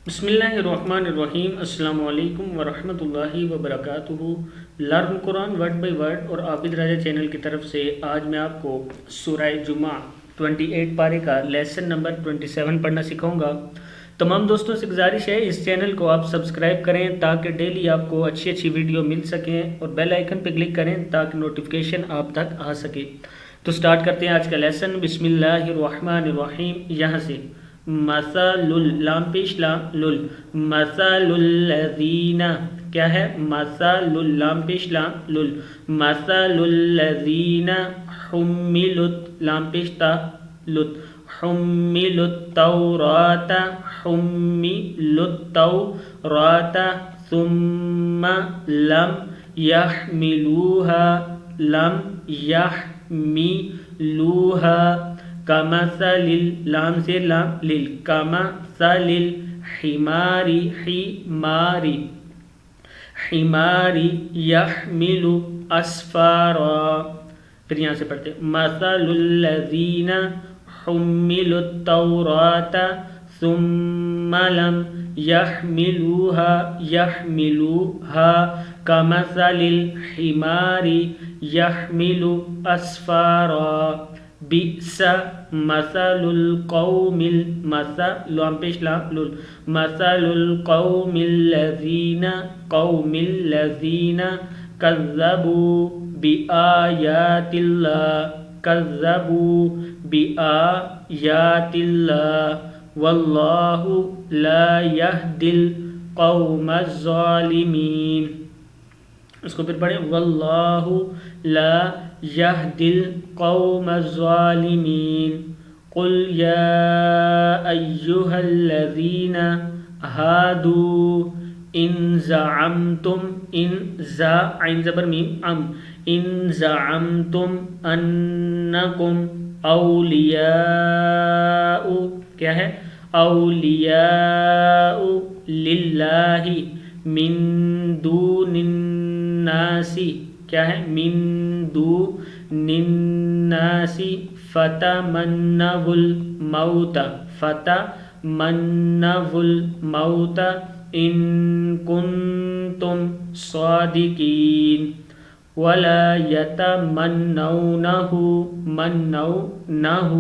بسم اللہ الرحمن الرحیم۔ السلام علیکم ورحمۃ اللہ وبرکاتہ۔ Learn Quran word by word اور عابد راجہ چینل کی طرف سے آج میں آپ کو سورہ جمعہ 28 پارے کا لیسن نمبر 27 پڑھنا سکھاؤں گا۔ تمام دوستوں سے گزارش ہے اس چینل کو آپ سبسکرائب کریں تاکہ ڈیلی آپ کو اچھی اچھی ویڈیو مل سکیں، اور بیل آئیکن پہ کلک کریں تاکہ نوٹیفیکیشن آپ تک آ سکے۔ تو سٹارٹ کرتے ہیں آج کا لیسن۔ بسم اللہ الرحمن الرحیم۔ یہاں سے مثل لام پیش لام لل، مثل الذین کیا ہے؟ مثل لام پیش لام لل، مثل الذین حملت لام پیش تا لت، حملوا التوراۃ، حملوا التوراۃ ثم لم يحملوها، لم يحملوها کمثل لام سے لام لل، کمثل الحمار، حمار حمار يحمل اسفارا۔ پھر یہاں سے پڑھتے مثل الذین حملوا التوراۃ ثم لم يحملوها كمثل الحمار يحمل اسفارا۔ بئس مثل القوم، مثل لام پیش لام لل، مثل القوم الذین، قوم الذین کذبوا بآیات اللہ، کذبوا بآیات اللہ واللہ لا یہدی القوم الظالمین۔ اس کو پھر پڑھیں واللہ لا یہدی القوم الظالمین۔ قل یا ایہا الذین ہادوا ان زعمتم، ان زا عین زبر میم ام، ان زعمتم انکم اولیاء، کیا ہے؟ اولیاء للہ من دون الناس، کیا ہے؟ من دون الناس فتمنوا الموت، فتمنوا الموت ان کنتم صادقین ولا یتمنونہ، منونہ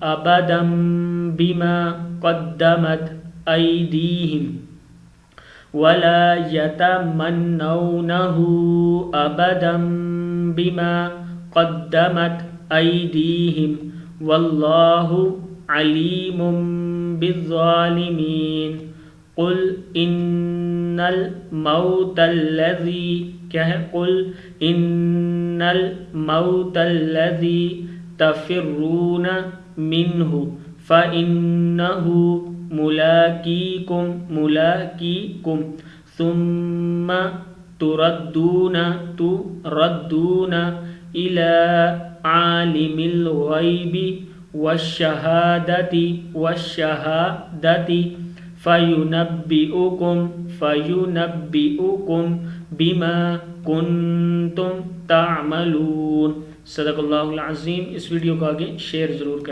ابدا بما قدمت ایدیہم، ولا يتمنونه أبدا بما قدمت أيديهم والله عليم بالظالمين۔ قل إن الموت الذي، کیا ہے؟ قل إن الموت الذي تفرون منه فإنه ملاقيكم، ملاقيكم ثم تردون، تردون إلى عالم الغيب والشهادة، والشهادة فينبئكم، فينبئكم بما كنتم تعملون۔ صدق اللہ العظیم۔ اس ویڈیو کو آگے شیئر ضرور کریں۔